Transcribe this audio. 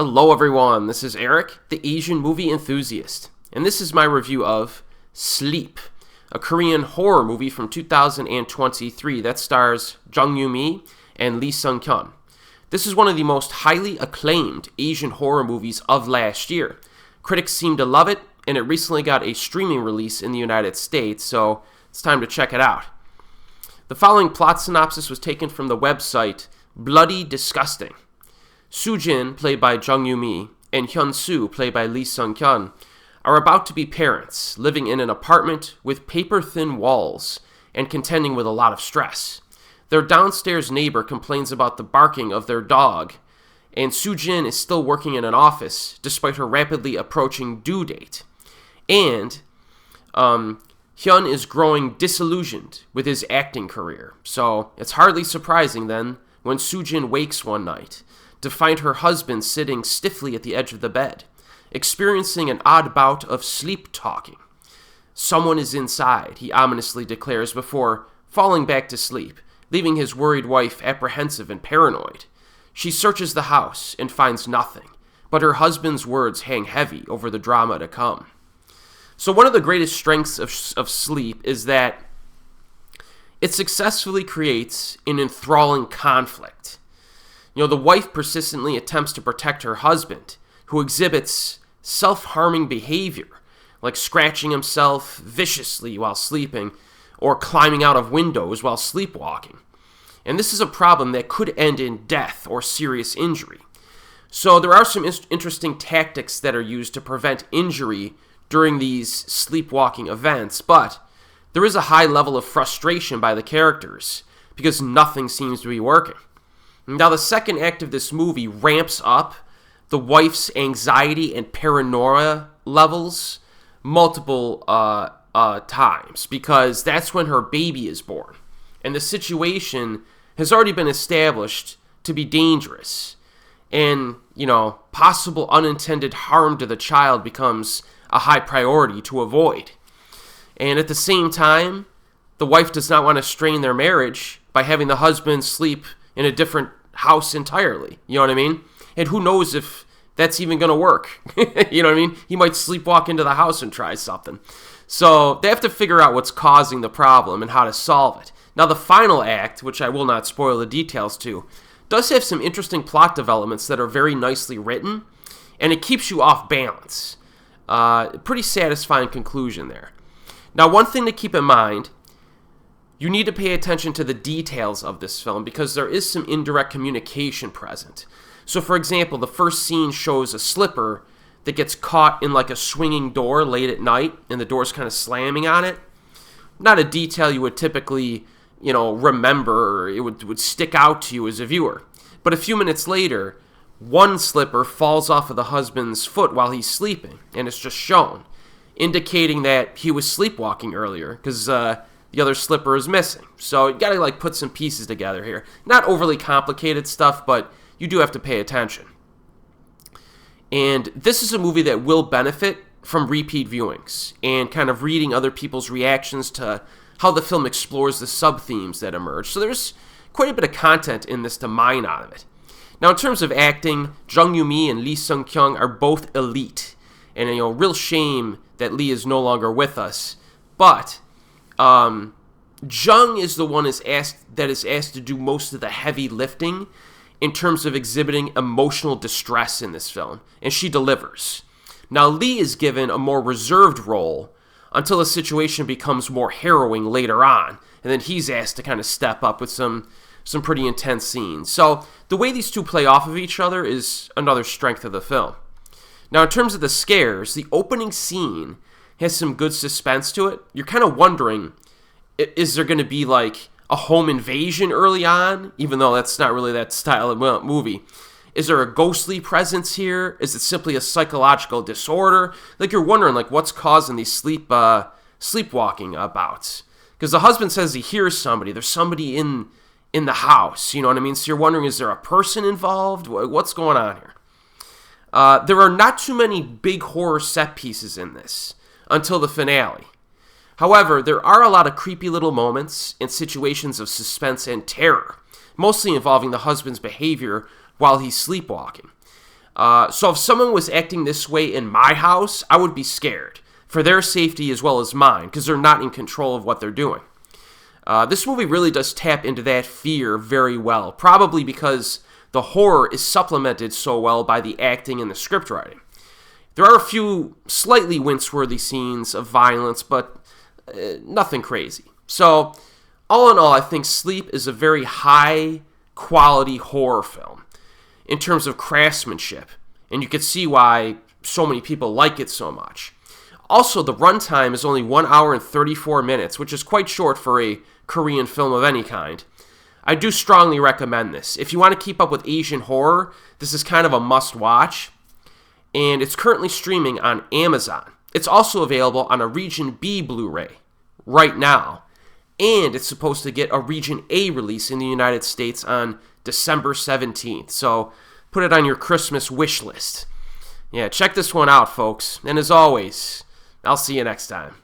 Hello everyone, this is Erik, the Asian movie enthusiast, and this is my review of Sleep, a Korean horror movie from 2023 that stars Jung and Sun-kyun. This is one of the most highly acclaimed Asian horror movies of last year. Critics seem to love it, and it recently got a streaming release in the United States, so it's time to check it out. The following plot synopsis was taken from the website Bloody Disgusting. Soo-jin, played by Jung and Hyun-soo, played by Sun-kyun, are about to be parents, living in an apartment with paper-thin walls and contending with a lot of stress. Their downstairs neighbor complains about the barking of their dog, and Soo-jin is still working in an office despite her rapidly approaching due date. And Hyun is growing disillusioned with his acting career, so it's hardly surprising then when Soo-jin wakes one night to find her husband sitting stiffly at the edge of the bed, experiencing an odd bout of sleep-talking. Someone is inside, he ominously declares before falling back to sleep, leaving his worried wife apprehensive and paranoid. She searches the house and finds nothing, but her husband's words hang heavy over the drama to come. So one of the greatest strengths of Sleep is that it successfully creates an enthralling conflict. The wife persistently attempts to protect her husband, who exhibits self-harming behavior, like scratching himself viciously while sleeping, or climbing out of windows while sleepwalking. And this is a problem that could end in death or serious injury. So there are some interesting tactics that are used to prevent injury during these sleepwalking events, but there is a high level of frustration by the characters, because nothing seems to be working. Now, the second act of this movie ramps up the wife's anxiety and paranoia levels multiple times, because that's when her baby is born. And the situation has already been established to be dangerous. And, possible unintended harm to the child becomes a high priority to avoid. And at the same time, the wife does not want to strain their marriage by having the husband sleep in a different house entirely. You know what I mean? And who knows if that's even going to work. You know what I mean? He might sleepwalk into the house and try something. So they have to figure out what's causing the problem and how to solve it. Now the final act, which I will not spoil the details to, does have some interesting plot developments that are very nicely written, and it keeps you off balance. Pretty satisfying conclusion there. Now, one thing to keep in mind, you need to pay attention to the details of this film because there is some indirect communication present. So, for example, the first scene shows a slipper that gets caught in like a swinging door late at night, and the door's kind of slamming on it. Not a detail you would typically, remember, or it would stick out to you as a viewer. But a few minutes later, one slipper falls off of the husband's foot while he's sleeping, and it's just shown, indicating that he was sleepwalking earlier, because the other slipper is missing. So you gotta put some pieces together here. Not overly complicated stuff, but you do have to pay attention. And this is a movie that will benefit from repeat viewings and kind of reading other people's reactions to how the film explores the sub-themes that emerge. So there's quite a bit of content in this to mine out of it. Now, in terms of acting, Jung and Sun-kyun are both elite. And, real shame that Lee is no longer with us. But Jung is the one that is asked to do most of the heavy lifting in terms of exhibiting emotional distress in this film, and she delivers. Now, Lee is given a more reserved role until the situation becomes more harrowing later on, and then he's asked to kind of step up with some pretty intense scenes. So the way these two play off of each other is another strength of the film. Now, in terms of the scares, the opening scene has some good suspense to it. You're kind of wondering, is there going to be a home invasion early on, even though that's not really that style of movie? Is there a ghostly presence here? Is it simply a psychological disorder? You're wondering, what's causing these sleepwalking bouts? Because the husband says he hears somebody. There's somebody in the house, you know what I mean? So you're wondering, is there a person involved? What's going on here? There are not too many big horror set pieces in this until the finale. However, there are a lot of creepy little moments and situations of suspense and terror, mostly involving the husband's behavior while he's sleepwalking. So if someone was acting this way in my house, I would be scared for their safety as well as mine, because they're not in control of what they're doing. This movie really does tap into that fear very well, probably because the horror is supplemented so well by the acting and the script writing. There are a few slightly wince-worthy scenes of violence, but nothing crazy. So, all in all, I think Sleep is a very high-quality horror film in terms of craftsmanship, and you can see why so many people like it so much. Also, the runtime is only 1 hour and 34 minutes, which is quite short for a Korean film of any kind. I do strongly recommend this. If you want to keep up with Asian horror, this is kind of a must-watch, and it's currently streaming on Amazon. It's also available on a Region B Blu-ray right now, and it's supposed to get a Region A release in the United States on December 17th, so put it on your Christmas wish list. Yeah, check this one out, folks, and as always, I'll see you next time.